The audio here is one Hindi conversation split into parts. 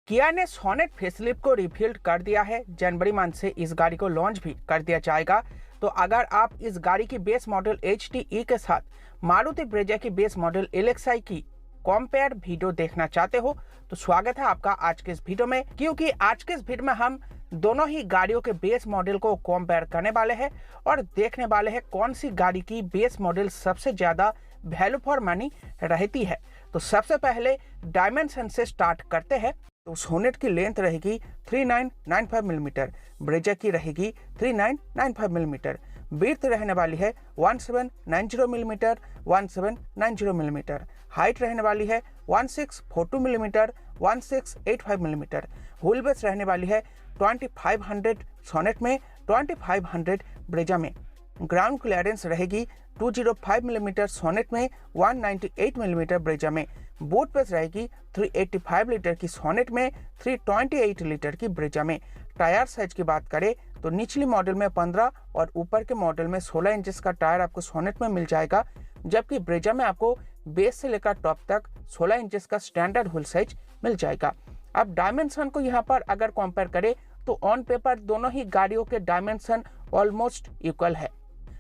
किया ने सोनेट फेसलिफ्ट को रिवील कर दिया है। जनवरी मंथ से इस गाड़ी को लॉन्च भी कर दिया जाएगा। तो अगर आप इस गाड़ी की बेस मॉडल HTE के साथ मारुति ब्रेजा की बेस मॉडल LXi की कंपेयर वीडियो देखना चाहते हो तो स्वागत है आपका आज के इस वीडियो में, क्योंकि आज के इस वीडियो में हम दोनों ही गाड़ियों के बेस मॉडल को कंपेयर करने वाले हैं और देखने वाले हैं कौन सी गाड़ी की बेस मॉडल सबसे ज्यादा वैल्यू फॉर मनी रहती है। तो सबसे पहले डायमेंशन से स्टार्ट करते हैं। तो सोनेट की लेंथ रहेगी 3995 मिलीमीटर, ब्रेजा की रहेगी 3995 मिलीमीटर, विड्थ रहने वाली है 1790 मिलीमीटर, 1790 मिलीमीटर, हाइट रहने वाली है 1642 मिलीमीटर, 1685 मिलीमीटर, व्हील बेस रहने वाली है 2500 सोनेट में, 2500 ब्रेजा में, ग्राउंड क्लियरेंस रहेगी 205 मिलीमीटर सोनेट में, 198 मिलीमीटर ब्रेजा में, बूट स्पेस रहेगी 385 लीटर की सोनेट में, 328 लीटर की ब्रेजा में। टायर साइज की बात करें तो निचली मॉडल में 15 और ऊपर के मॉडल में 16 इंचेस का टायर आपको सोनेट में मिल जाएगा, जबकि ब्रेजा में आपको बेस से लेकर टॉप तक 16 इंचेस का स्टैंडर्ड व्हील साइज मिल जाएगा। अब डायमेंशन को यहाँ पर अगर कंपेयर करें तो ऑन पेपर दोनों ही गाड़ियों के डायमेंशन ऑलमोस्ट इक्वल है,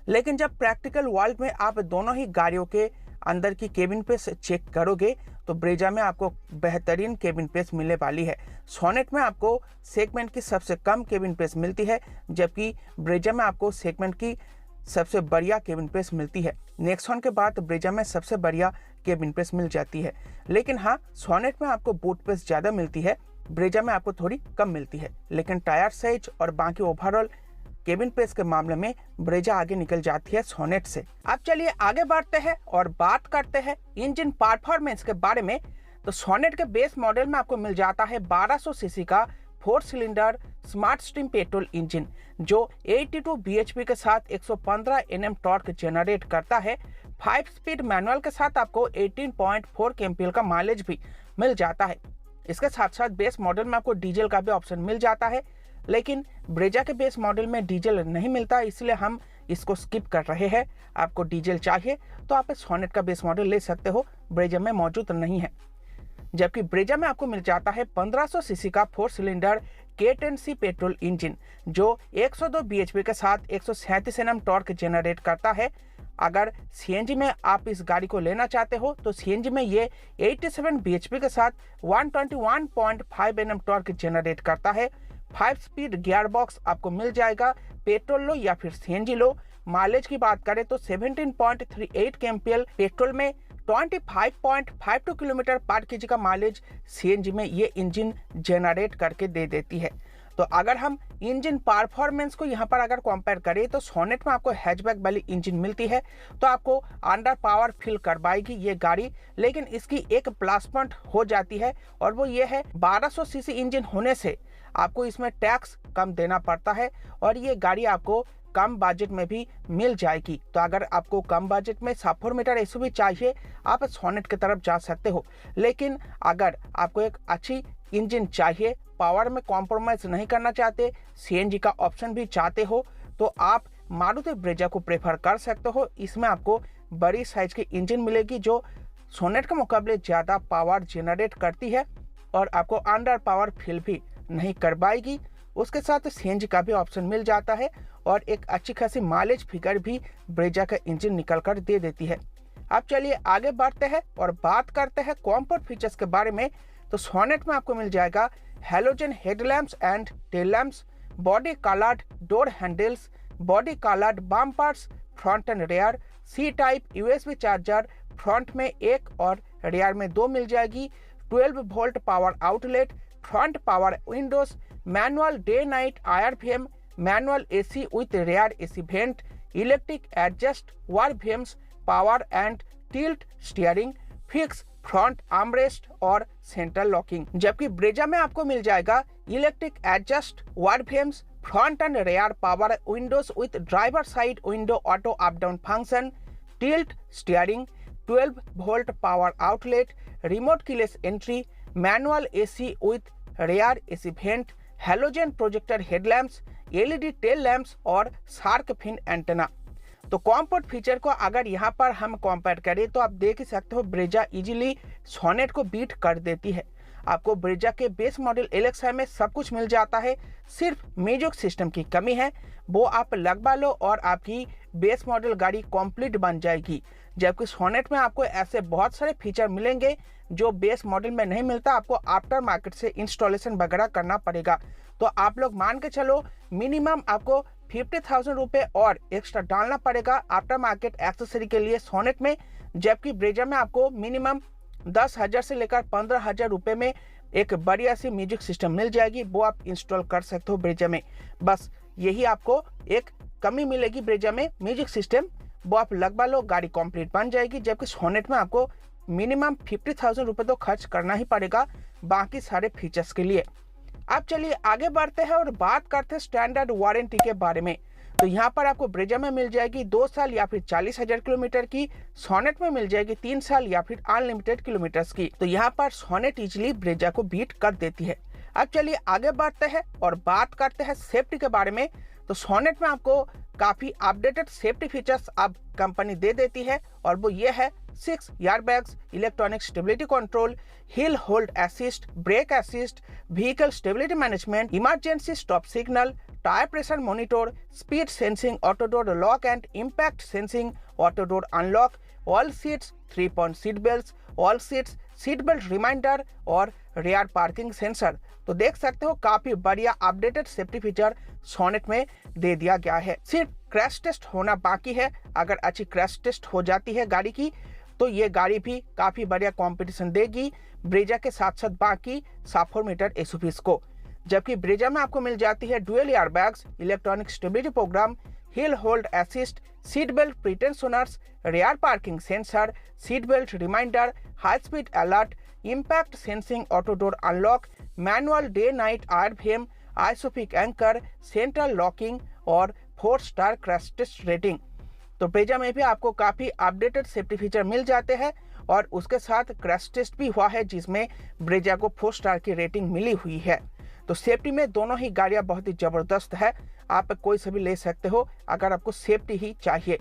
लेकिन जब प्रैक्टिकल वर्ल्ड में आप दोनों ही गाड़ियों के अंदर की केबिन पेस चेक करोगे तो ब्रेजा में आपको बेहतरीन केबिन पेस मिलने वाली है। सोनेट में आपको सेगमेंट की सबसे कम केबिन पेस मिलती है, जबकि ब्रेजा में आपको सेगमेंट की सबसे बढ़िया केबिन पेस मिलती है। नेक्सॉन के बाद ब्रेजा में सबसे बढ़िया केबिन पेस मिल जाती है, लेकिन हाँ सोनेट में आपको बूट पेस ज़्यादा मिलती है, ब्रेजा में आपको थोड़ी कम मिलती है। लेकिन टायर साइज और बाकी ओवरऑल केबिन पेस के मामले में ब्रेजा आगे निकल जाती है सोनेट से। अब चलिए आगे बढ़ते हैं और बात करते हैं इंजन परफॉर्मेंस के बारे में। तो सोनेट के बेस मॉडल में आपको मिल जाता है 1200 सीसी का 4 cylinder smart stream petrol engine, जो 82 bhp के साथ 115 Nm टॉर्क जनरेट करता है। 5 स्पीड मैनुअल के साथ आपको 18.4 kmpl का माइलेज भी मिल जाता है। इसके साथ साथ बेस मॉडल में आपको डीजल का भी ऑप्शन मिल जाता है, लेकिन ब्रेजा के बेस मॉडल में डीजल नहीं मिलता, इसलिए हम इसको स्किप कर रहे हैं। आपको डीजल चाहिए तो आप सोनेट का बेस मॉडल ले सकते हो, ब्रेजा में मौजूद नहीं है। जबकि ब्रेजा में आपको मिल जाता है 1500 सीसी का 4 सिलेंडर K10C पेट्रोल इंजन, जो 102 bhp के साथ 137 Nm टॉर्क जनरेट करता है। अगर CNG में आप इस गाड़ी को लेना चाहते हो तो CNG में ये 87 bhp के साथ 121.5 Nm टॉर्क जनरेट करता है। 5 स्पीड गियर बॉक्स आपको मिल जाएगा, पेट्रोल लो या फिर CNG लो। माइलेज की बात करें तो 17.38 kmpl पेट्रोल में, 25.52 किलोमीटर पर kg का माइलेज CNG में ये इंजन जनरेट करके दे देती है। तो अगर हम इंजन परफॉर्मेंस को यहाँ पर अगर कंपेयर करें तो सोनेट में आपको हैचबैक वाली इंजन मिलती है, तो आपको अंडर पावर फील करवाएगी ये गाड़ी। लेकिन इसकी एक प्लस पॉइंट हो जाती है और वो ये है 1200 सीसी इंजन होने से आपको इसमें टैक्स कम देना पड़ता है और ये गाड़ी आपको कम बजट में भी मिल जाएगी। तो अगर आपको कम बजट में सब 4 मीटर SUV चाहिए आप सोनेट की तरफ जा सकते हो, लेकिन अगर आपको एक अच्छी इंजन चाहिए, पावर में कॉम्प्रोमाइज नहीं करना चाहते, CNG का ऑप्शन भी चाहते हो, तो आप मारुति ब्रेजा को प्रेफर कर सकते हो। इसमें आपको बड़ी साइज की इंजन मिलेगी जो सोनेट के मुकाबले ज़्यादा पावर जनरेट करती है और आपको अंडर पावर फील भी नहीं करवाएगी। उसके साथ CNG का भी ऑप्शन मिल जाता है और एक अच्छी खासी माइलेज फिगर भी ब्रेजा का इंजन निकल कर दे देती है। अब चलिए आगे बढ़ते हैं और बात करते हैं कंफर्ट फीचर्स के बारे में। तो सोनेट में आपको मिल जाएगा halogen headlamps and tail lamps, body coloured door handles, body coloured bumpers, front and rear, C type USB charger front में 1 और रेयर में 2 मिल जाएगी, 12 volt power outlet, front power windows, manual day night IRVM, manual AC with rear AC vent, electric adjust WRVMs, power and tilt steering, fix front armrest और सेंट्रल लॉकिंग। जबकि ब्रेजा में आपको मिल जाएगा electric adjust WRVMs, front and rear power windows with driver side window auto up down function, tilt steering, 12 volt power outlet, remote keyless entry, manual AC with rear AC vent, halogen projector headlamps, LED tail lamps और शार्क फिन एंटेना। तो कंफर्ट फीचर को अगर यहाँ पर हम कंपेयर करें तो आप देख ही सकते हो ब्रेजा इजीली सोनेट को बीट कर देती है। आपको ब्रेजा के बेस मॉडल एलेक्सा में सब कुछ मिल जाता है, सिर्फ म्यूजिक सिस्टम की कमी है, वो आप लगवा लो और आपकी बेस मॉडल गाड़ी कंप्लीट बन जाएगी। जबकि सोनेट में आपको ऐसे बहुत सारे फीचर मिलेंगे जो बेस मॉडल में नहीं मिलता, आपको आफ्टर मार्केट से इंस्टॉलेशन वगैरह करना पड़ेगा। तो आप लोग मान के चलो मिनिमम आपको 50,000 रुपये और एक्स्ट्रा डालना पड़ेगा आफ्टर मार्केट एक्सेसरी के लिए सोनेट में, जबकि ब्रेजा में आपको मिनिमम 10,000 से लेकर 15,000 रुपये में एक बढ़िया सी म्यूजिक सिस्टम मिल जाएगी, वो आप इंस्टॉल कर सकते हो ब्रेजा में। बस यही आपको एक कमी मिलेगी ब्रेजा में, म्यूजिक सिस्टम, वो आप लगवा लो, गाड़ी कंप्लीट बन जाएगी। जबकि सोनेट में आपको मिनिमम 50,000 रुपये तो खर्च करना ही पड़ेगा बाकी सारे फीचर्स के लिए। अब चलिए आगे बढ़ते हैं और बात करते हैं स्टैंडर्ड वारंटी के बारे में। तो यहाँ पर आपको ब्रेजा में मिल जाएगी 2 साल या फिर 40,000 किलोमीटर की, सोनेट में मिल जाएगी 3 साल या फिर अनलिमिटेड किलोमीटर्स की। तो यहाँ पर सोनेट इजिली ब्रेजा को बीट कर देती है। अब चलिए आगे बढ़ते हैं और बात करते हैं सेफ्टी के बारे में। तो सोनेट में आपको काफी अपडेटेड सेफ्टी फीचर्स अब कंपनी दे देती है और वो ये है 6 airbags, electronic stability control, hill hold assist, brake assist, vehicle stability management, emergency stop signal, tyre pressure monitor, speed sensing, auto door lock and impact sensing, auto door unlock, all seats 3-point seat belt, all seats seat belt reminder और रेयर पार्किंग सेंसर। तो देख सकते हो काफी बढ़िया अपडेटेड सेफ्टी फीचर सोनेट में दे दिया गया है। सिर्फ क्रैश टेस्ट होना बाकी है, अगर अच्छी क्रैश टेस्ट हो जाती है गाड़ी की तो ये गाड़ी भी काफी बढ़िया कंपटीशन देगी ब्रेजा के साथ साथ बाकी सब 4 मीटर एसयूवीज को। जबकि ब्रेजा में आपको मिल जाती है dual airbags, electronic stability programme, hill hold assist, seat belt pretensioners, rear parking sensor, seat belt reminder, high speed alert, impact sensing, auto door unlock, manual day night RVM, isofix anchor, central locking और 4 स्टार क्रैश टेस्ट रेटिंग। तो ब्रेजा में भी आपको काफी अपडेटेड सेफ्टी फीचर मिल जाते हैं और उसके साथ क्रैश टेस्ट भी हुआ है जिसमें ब्रेजा को 4 स्टार की रेटिंग मिली हुई है। तो सेफ्टी में दोनों ही गाड़ियां बहुत ही जबरदस्त है, आप कोई से भी ले सकते हो अगर आपको सेफ्टी ही चाहिए।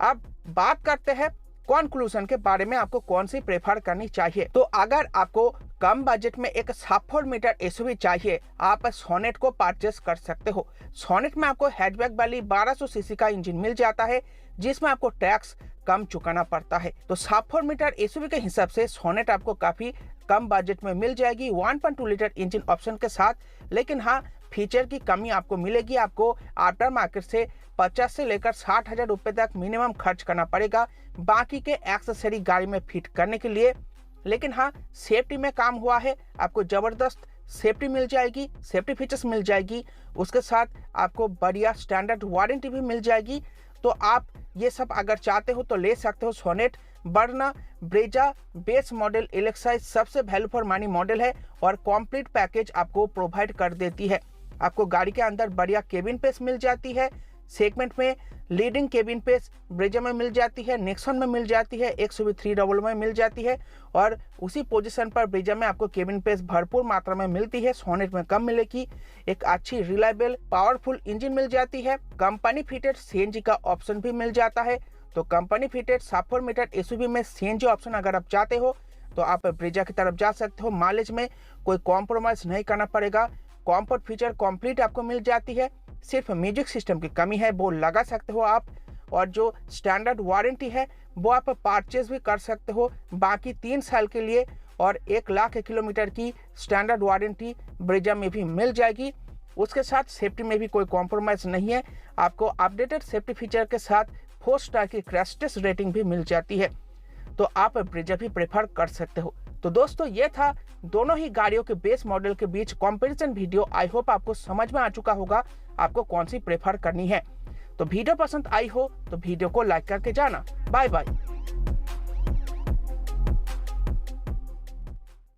अब बात करते हैं कंक्लूजन के बारे में, आपको कौन सी प्रेफर करनी चाहिए। तो अगर आपको कम बजट में एक सब 4 मीटर एसयूवी चाहिए, आप सोनेट को परचेस कर सकते हो। सोनेट में आपको हैचबैक वाली 1200 सीसी का इंजन मिल जाता है जिसमें आपको टैक्स कम चुकाना पड़ता है। तो सब 4 मीटर एसयूवी के हिसाब से सोनेट आपको काफी कम बजट में मिल जाएगी 1.2 लीटर इंजन ऑप्शन के साथ। लेकिन हाँ, फीचर की कमी आपको मिलेगी, आपको आफ्टर मार्केट से 50 से लेकर 60,000 रुपए तक मिनिमम खर्च करना पड़ेगा बाकी के एक्सेसरी गाड़ी में फिट करने के लिए। लेकिन हाँ, सेफ्टी में काम हुआ है, आपको जबरदस्त सेफ्टी मिल जाएगी, सेफ्टी फीचर्स मिल जाएगी, उसके साथ आपको बढ़िया स्टैंडर्ड वारंटी भी मिल जाएगी। तो आप ये सब अगर चाहते हो तो ले सकते हो सोनेट, वरना ब्रेजा बेस मॉडल एलेक्सा सबसे वैल्यू फॉर मनी मॉडल है और कंप्लीट पैकेज आपको प्रोवाइड कर देती है। आपको गाड़ी के अंदर बढ़िया केबिन पेस मिल जाती है, सेगमेंट में लीडिंग केबिन पेस ब्रेजा में मिल जाती है, नेक्सॉन में मिल जाती है, XUV300 में मिल जाती है और उसी पोजीशन पर ब्रेजा में आपको केबिन पेस भरपूर मात्रा में मिलती है, सोनेट में कम मिलेगी। एक अच्छी रिलायबल पावरफुल इंजन मिल जाती है, कंपनी फिटेड CNG का ऑप्शन भी मिल जाता है। तो कंपनी फिटेड सब 4 मीटर एसयूवी में CNG ऑप्शन अगर आप चाहते हो तो आप ब्रेजा की तरफ जा सकते हो। माइलेज में कोई कॉम्प्रोमाइज नहीं करना पड़ेगा, कॉम्फर्ट फीचर कंप्लीट आपको मिल जाती है, सिर्फ म्यूजिक सिस्टम की कमी है वो लगा सकते हो आप। और जो स्टैंडर्ड वारंटी है वो आप परचेज भी कर सकते हो बाकी 3 साल के लिए और 1 लाख किलोमीटर की स्टैंडर्ड वारंटी ब्रेजा में भी मिल जाएगी। उसके साथ सेफ्टी में भी कोई कॉम्प्रोमाइज नहीं है, आपको अपडेटेड सेफ्टी फीचर के साथ 4 स्टार की क्रैश टेस्ट रेटिंग भी मिल जाती है। तो आप ब्रेजा भी प्रेफर कर सकते हो। तो दोस्तों ये था दोनों ही गाड़ियों के बेस मॉडल के बीच कंपैरिजन वीडियो। आई होप आपको समझ में आ चुका होगा आपको कौन सी प्रेफर करनी है। तो वीडियो पसंद आई हो तो वीडियो को लाइक करके जाना। Bye bye.